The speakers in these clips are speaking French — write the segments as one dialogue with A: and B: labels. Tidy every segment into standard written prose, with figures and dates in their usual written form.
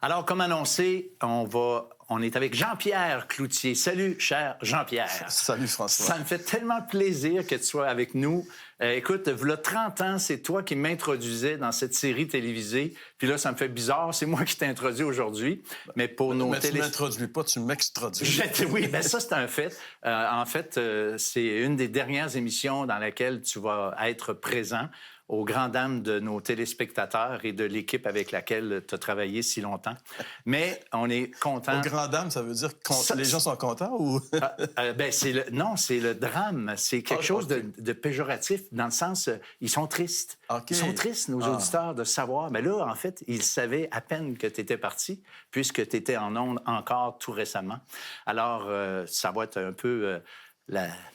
A: Alors, comme annoncé, on est avec Jean-Pierre Cloutier. Salut, cher Jean-Pierre.
B: Salut, François.
A: Ça me fait tellement plaisir que tu sois avec nous. Écoute, v'là 30 ans, c'est toi qui m'introduisais dans cette série télévisée. Puis là, ça me fait bizarre, c'est moi qui t'introduis aujourd'hui. Mais pour nos
B: tu m'introduis pas, tu m'extroduis.
A: Oui, bien ça, c'est un fait. En fait, c'est une des dernières émissions dans laquelle tu vas être présent, aux grandes dames de nos téléspectateurs et de l'équipe avec laquelle tu as travaillé si longtemps. Mais on est content.
B: Aux grandes dames, ça veut dire que les gens sont contents ou...
A: Non, c'est le drame. C'est quelque chose de péjoratif dans le sens, ils sont tristes. Ils sont tristes, nos auditeurs, de savoir. Mais là, en fait, ils savaient à peine que tu étais parti, puisque tu étais en ondes encore tout récemment. Alors, ça va être un peu...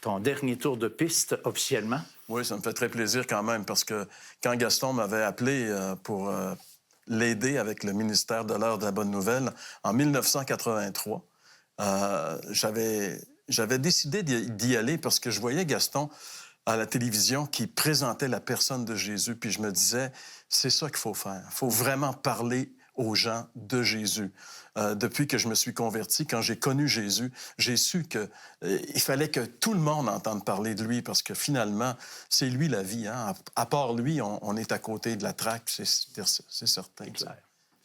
A: ton dernier tour de piste officiellement.
B: Oui, ça me fait très plaisir quand même, parce que quand Gaston m'avait appelé pour l'aider avec le ministère de l'Heure de la Bonne Nouvelle en 1983, j'avais décidé d'y aller parce que je voyais Gaston à la télévision qui présentait la personne de Jésus, puis je me disais, c'est ça qu'il faut faire. Il faut vraiment parler aux gens de Jésus. Depuis que je me suis converti, quand j'ai connu Jésus, j'ai su qu'il fallait que tout le monde entende parler de lui parce que finalement, c'est lui la vie. Hein? À part lui, on est à côté de la traque, c'est certain.
A: C'est clair.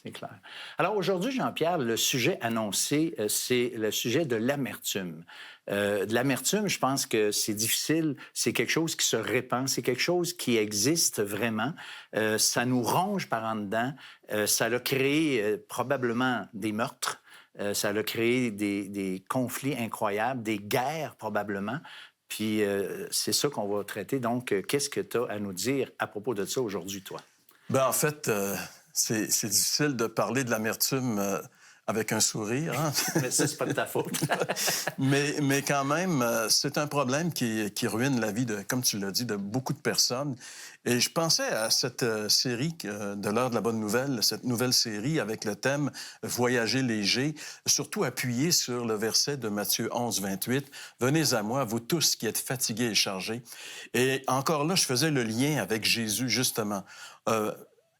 A: C'est clair. Alors aujourd'hui, Jean-Pierre, le sujet annoncé, c'est le sujet de l'amertume. De l'amertume, je pense que c'est difficile, c'est quelque chose qui se répand, c'est quelque chose qui existe vraiment. Ça nous ronge par en dedans. Ça a créé probablement des meurtres. Ça a créé des conflits incroyables, des guerres probablement. Puis c'est ça qu'on va traiter. Donc, qu'est-ce que tu as à nous dire à propos de ça aujourd'hui, toi?
B: En fait... C'est difficile de parler de l'amertume avec un sourire. Hein?
A: Mais ça, c'est pas de ta faute.
B: mais quand même, c'est un problème qui ruine la vie, comme tu l'as dit, de beaucoup de personnes. Et je pensais à cette série de l'Heure de la Bonne Nouvelle, cette nouvelle série avec le thème « Voyager léger », surtout appuyé sur le verset de Matthieu 11, 28. « Venez à moi, vous tous qui êtes fatigués et chargés. » Et encore là, je faisais le lien avec Jésus, justement.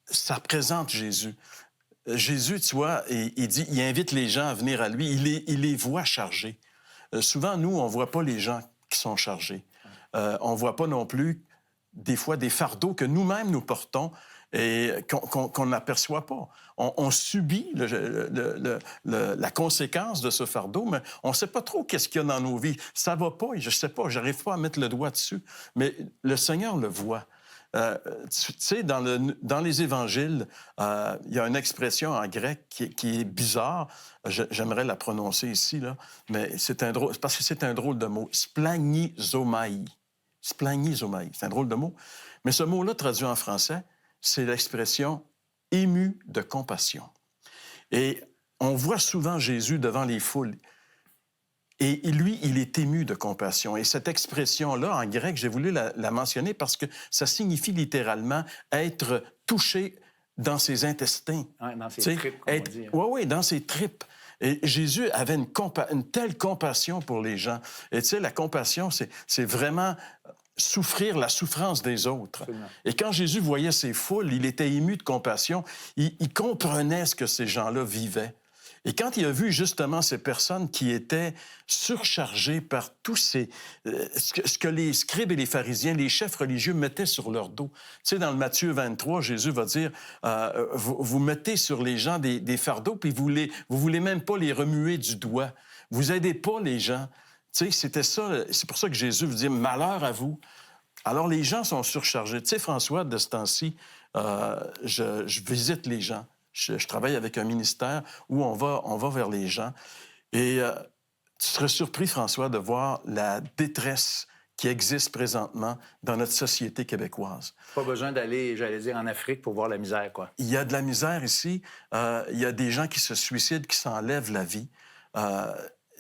B: Ça représente Jésus. Jésus, tu vois, il invite les gens à venir à lui. Il les voit chargés. Souvent, nous, on ne voit pas les gens qui sont chargés. On ne voit pas non plus, des fois, des fardeaux que nous-mêmes nous portons et qu'on n'aperçoit pas. On subit la conséquence de ce fardeau, mais on ne sait pas trop qu'est-ce qu'il y a dans nos vies. Ça ne va pas, et je ne sais pas, je n'arrive pas à mettre le doigt dessus. Mais le Seigneur le voit. Tu sais, dans les évangiles, il y a une expression en grec qui est bizarre. J'aimerais la prononcer ici, là, mais parce que c'est un drôle de mot. Splagnizomai. Splagnizomai. C'est un drôle de mot. Mais ce mot-là, traduit en français, c'est l'expression « ému de compassion ». Et on voit souvent Jésus devant les foules. Et lui, il est ému de compassion. Et cette expression-là, en grec, j'ai voulu la mentionner parce que ça signifie littéralement être touché dans ses intestins.
A: Ouais, dans ses tripes, comme on dit.
B: Oui, dans ses tripes. Et Jésus avait une telle compassion pour les gens. Et tu sais, la compassion, c'est vraiment souffrir la souffrance des autres. Absolument. Et quand Jésus voyait ces foules, il était ému de compassion. Il comprenait ce que ces gens-là vivaient. Et quand il a vu justement ces personnes qui étaient surchargées par tous ce que les scribes et les pharisiens, les chefs religieux mettaient sur leur dos. Tu sais, dans le Matthieu 23, Jésus va dire, vous mettez sur les gens des fardeaux, puis vous voulez même pas les remuer du doigt. Vous aidez pas les gens. Tu sais, c'était ça. C'est pour ça que Jésus vous dit, malheur à vous. Alors, les gens sont surchargés. Tu sais, François, de ce temps-ci, je visite les gens. Je travaille avec un ministère où on va vers les gens. Et tu serais surpris, François, de voir la détresse qui existe présentement dans notre société québécoise.
A: Pas besoin d'aller, j'allais dire, en Afrique pour voir la misère, quoi.
B: Il y a de la misère ici. Il y a des gens qui se suicident, qui s'enlèvent la vie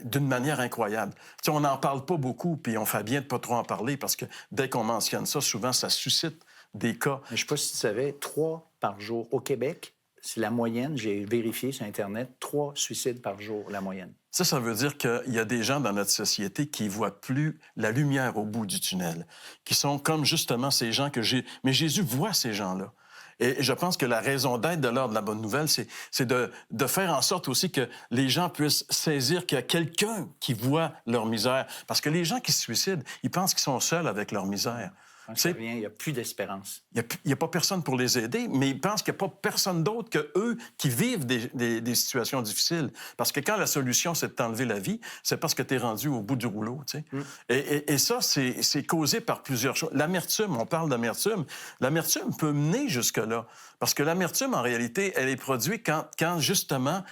B: d'une manière incroyable. Tu sais, on n'en parle pas beaucoup, puis on fait bien de ne pas trop en parler parce que dès qu'on mentionne ça, souvent, ça suscite des cas.
A: Mais je ne sais pas si tu savais, 3 par jour au Québec. C'est la moyenne, j'ai vérifié sur Internet, 3 suicides par jour, la moyenne.
B: Ça veut dire qu'il y a des gens dans notre société qui ne voient plus la lumière au bout du tunnel, qui sont comme justement ces gens que j'ai... Mais Jésus voit ces gens-là. Et je pense que la raison d'être de l'heure de la bonne nouvelle, c'est de faire en sorte aussi que les gens puissent saisir qu'il y a quelqu'un qui voit leur misère. Parce que les gens qui se suicident, ils pensent qu'ils sont seuls avec leur misère.
A: Quand ça vient, il n'y a plus d'espérance.
B: Il n'y a pas personne pour les aider, mais ils pensent qu'il n'y a pas personne d'autre que eux qui vivent des situations difficiles. Parce que quand la solution, c'est de t'enlever la vie, c'est parce que tu es rendu au bout du rouleau. Tu sais. Et ça, c'est causé par plusieurs choses. L'amertume, on parle d'amertume. L'amertume peut mener jusque-là. Parce que l'amertume, en réalité, elle est produite quand justement,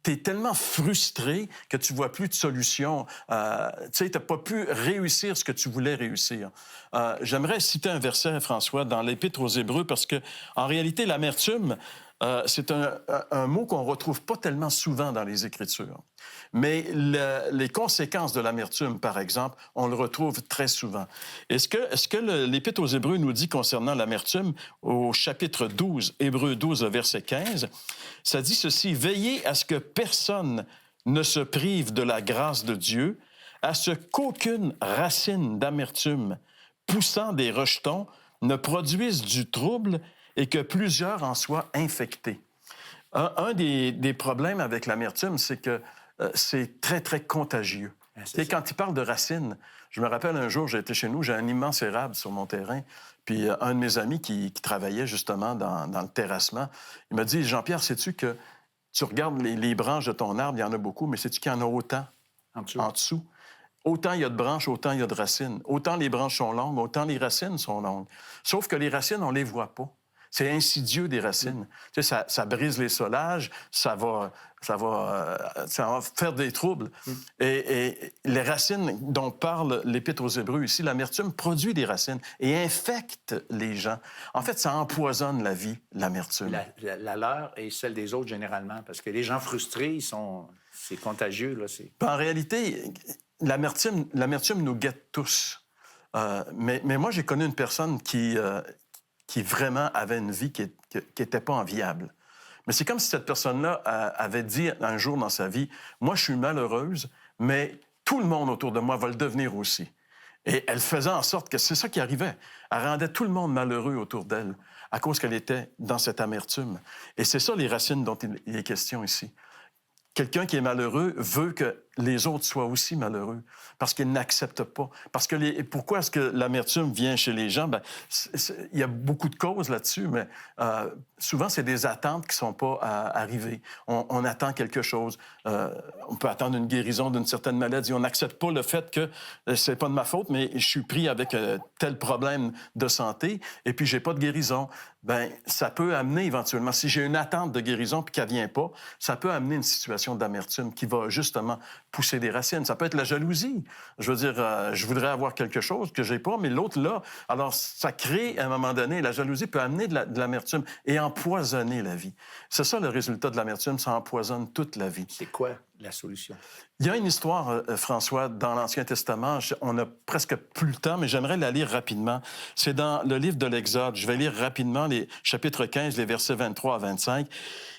B: tu es tellement frustré que tu vois plus de solution. Tu sais, tu n'as pas pu réussir ce que tu voulais réussir. J'aimerais citer un verset, François, dans l'Épître aux Hébreux, parce que en réalité, l'amertume, c'est un mot qu'on retrouve pas tellement souvent dans les Écritures. Mais les conséquences de l'amertume, par exemple, on le retrouve très souvent. Et ce que l'Épître aux Hébreux nous dit concernant l'amertume, au chapitre 12, Hébreux 12, verset 15, ça dit ceci: « Veillez à ce que personne ne se prive de la grâce de Dieu, à ce qu'aucune racine d'amertume poussant des rejetons ne produise du trouble et que plusieurs en soient infectés. » Un des problèmes avec l'amertume, c'est que c'est très, très contagieux. Et quand il parle de racines, je me rappelle un jour, j'étais chez nous, j'ai un immense érable sur mon terrain, puis un de mes amis qui travaillait justement dans le terrassement, il m'a dit: « Jean-Pierre, sais-tu que tu regardes les branches de ton arbre, il y en a beaucoup, mais sais-tu qu'il y en a autant en dessous? Autant il y a de branches, autant il y a de racines. Autant les branches sont longues, autant les racines sont longues. Sauf que les racines, on ne les voit pas. C'est insidieux des racines. Tu sais, ça brise les solages, ça va faire des troubles. Et les racines dont parle l'Épître aux Hébreux ici, l'amertume produit des racines et infecte les gens. En fait, ça empoisonne la vie, l'amertume.
A: La leur et celle des autres, généralement, parce que les gens frustrés, c'est contagieux. Là,
B: En réalité, l'amertume nous guette tous. Mais moi, j'ai connu une personne qui vraiment avait une vie qui n'était pas enviable. Mais c'est comme si cette personne-là avait dit un jour dans sa vie: « Moi, je suis malheureuse, mais tout le monde autour de moi va le devenir aussi. » Et elle faisait en sorte que c'est ça qui arrivait. Elle rendait tout le monde malheureux autour d'elle à cause qu'elle était dans cette amertume. Et c'est ça les racines dont il est question ici. Quelqu'un qui est malheureux veut que les autres soient aussi malheureux parce qu'ils n'acceptent pas. Parce que pourquoi est-ce que l'amertume vient chez les gens? Il y a beaucoup de causes là-dessus, mais souvent, c'est des attentes qui ne sont pas arrivées. On attend quelque chose. On peut attendre une guérison d'une certaine maladie. On n'accepte pas le fait que c'est pas de ma faute, mais je suis pris avec tel problème de santé et puis j'ai pas de guérison. Ça peut amener éventuellement, si j'ai une attente de guérison puis qu'elle vient pas, ça peut amener une situation d'amertume qui va justement pousser des racines. Ça peut être la jalousie. Je veux dire, je voudrais avoir quelque chose que j'ai pas, mais l'autre là. Alors, ça crée, à un moment donné, la jalousie peut amener de l'amertume et empoisonner la vie. C'est ça le résultat de l'amertume, ça empoisonne toute la vie.
A: C'est quoi la solution?
B: Il y a une histoire, François, dans l'Ancien Testament. On n'a presque plus le temps, mais j'aimerais la lire rapidement. C'est dans le livre de l'Exode. Je vais lire rapidement les chapitres 15, les versets 23 à 25.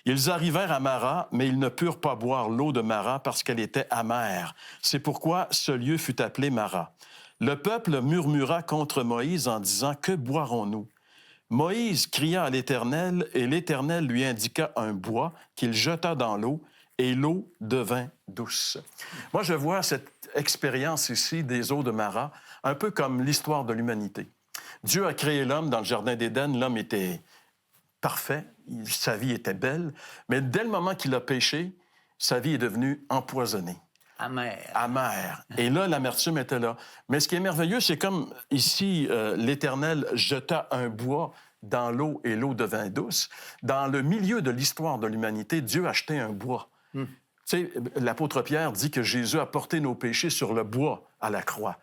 B: « Ils arrivèrent à Mara, mais ils ne purent pas boire l'eau de Mara parce qu'elle était amère. C'est pourquoi ce lieu fut appelé Mara. Le peuple murmura contre Moïse en disant: « Que boirons-nous? » Moïse cria à l'Éternel, et l'Éternel lui indiqua un bois qu'il jeta dans l'eau, et l'eau devint douce. » Moi, je vois cette expérience ici des eaux de Mara un peu comme l'histoire de l'humanité. Dieu a créé l'homme dans le Jardin d'Éden. L'homme était parfait, sa vie était belle, mais dès le moment qu'il a péché, sa vie est devenue empoisonnée. Amère. Et là, l'amertume était là. Mais ce qui est merveilleux, c'est comme ici, l'Éternel jeta un bois dans l'eau et l'eau devint douce. Dans le milieu de l'histoire de l'humanité, Dieu a jeté un bois. Tu sais, l'apôtre Pierre dit que Jésus a porté nos péchés sur le bois à la croix.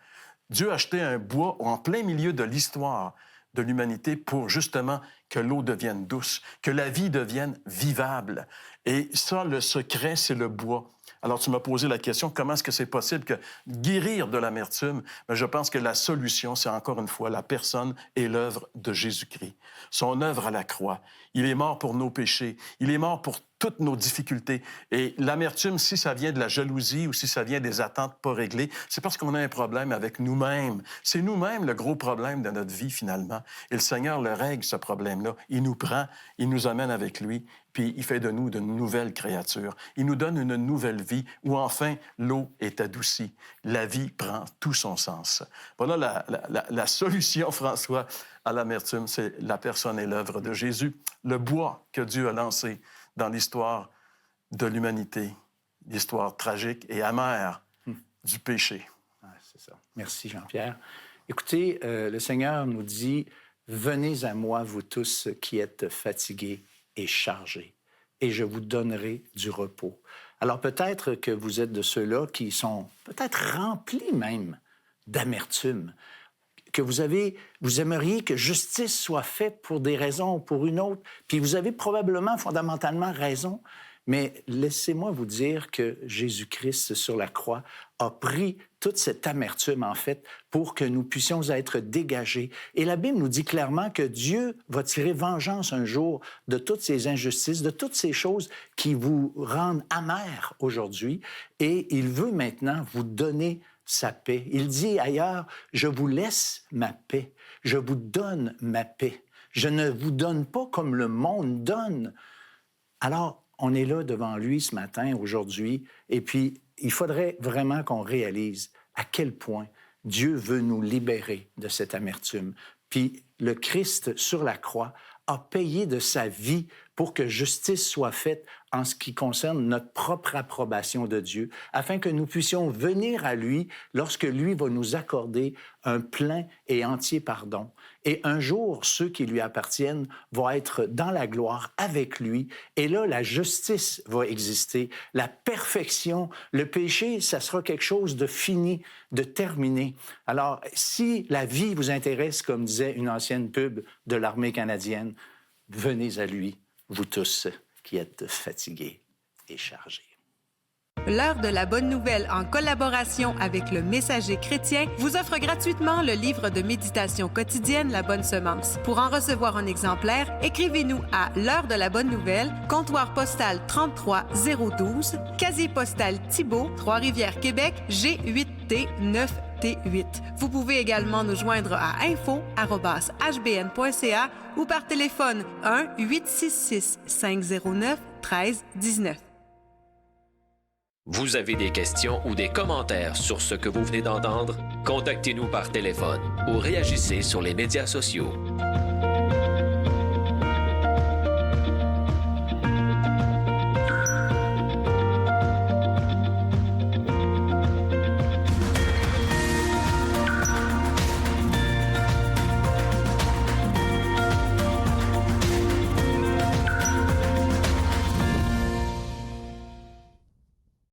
B: Dieu a jeté un bois en plein milieu de l'histoire de l'humanité pour justement que l'eau devienne douce, que la vie devienne vivable. Et ça, le secret, c'est le bois. Alors, tu m'as posé la question, comment est-ce que c'est possible que guérir de l'amertume? Mais je pense que la solution, c'est encore une fois la personne et l'œuvre de Jésus-Christ. Son œuvre à la croix. Il est mort pour nos péchés. Il est mort pour toutes nos difficultés. Et l'amertume, si ça vient de la jalousie ou si ça vient des attentes pas réglées, c'est parce qu'on a un problème avec nous-mêmes. C'est nous-mêmes le gros problème de notre vie, finalement. Et le Seigneur le règle, ce problème-là. baptême-là. Il nous prend, il nous amène avec lui, puis il fait de nous de nouvelles créatures. Il nous donne une nouvelle vie où enfin l'eau est adoucie. La vie prend tout son sens. Voilà la solution, François, à l'amertume, c'est la personne et l'œuvre de Jésus, le bois que Dieu a lancé dans l'histoire de l'humanité, l'histoire tragique et amère du péché.
A: Ah, c'est ça. Merci, Jean-Pierre. Écoutez, le Seigneur nous dit « Venez à moi, vous tous qui êtes fatigués et chargés, et je vous donnerai du repos. » Alors peut-être que vous êtes de ceux-là qui sont peut-être remplis même d'amertume, que vous aimeriez que justice soit faite pour des raisons ou pour une autre, puis vous avez probablement fondamentalement raison, mais laissez-moi vous dire que Jésus-Christ, sur la croix, a pris toute cette amertume, en fait, pour que nous puissions être dégagés. Et la Bible nous dit clairement que Dieu va tirer vengeance un jour de toutes ces injustices, de toutes ces choses qui vous rendent amers aujourd'hui, et il veut maintenant vous donner sa paix. Il dit ailleurs, « Je vous laisse ma paix, je vous donne ma paix. Je ne vous donne pas comme le monde donne. » Alors, on est là devant lui ce matin, aujourd'hui, et puis il faudrait vraiment qu'on réalise à quel point Dieu veut nous libérer de cette amertume. Puis le Christ, sur la croix, a payé de sa vie pour que justice soit faite en ce qui concerne notre propre approbation de Dieu, afin que nous puissions venir à lui lorsque lui va nous accorder un plein et entier pardon. Et un jour, ceux qui lui appartiennent vont être dans la gloire avec lui, et là, la justice va exister, la perfection, le péché, ça sera quelque chose de fini, de terminé. Alors, si la vie vous intéresse, comme disait une ancienne pub de l'armée canadienne, venez à lui, vous tous qui êtes fatigués et chargés.
C: L'heure de la bonne nouvelle, en collaboration avec le Messager chrétien, vous offre gratuitement le livre de méditation quotidienne La Bonne Semence. Pour en recevoir un exemplaire, écrivez-nous à l'heure de la bonne nouvelle, comptoir postal 33012, casier postal Thibault, Trois-Rivières, Québec, G8T 9T8. Vous pouvez également nous joindre à info@hbn.ca ou par téléphone 1-866-509-1319.
D: Vous avez des questions ou des commentaires sur ce que vous venez d'entendre? Contactez-nous par téléphone ou réagissez sur les médias sociaux.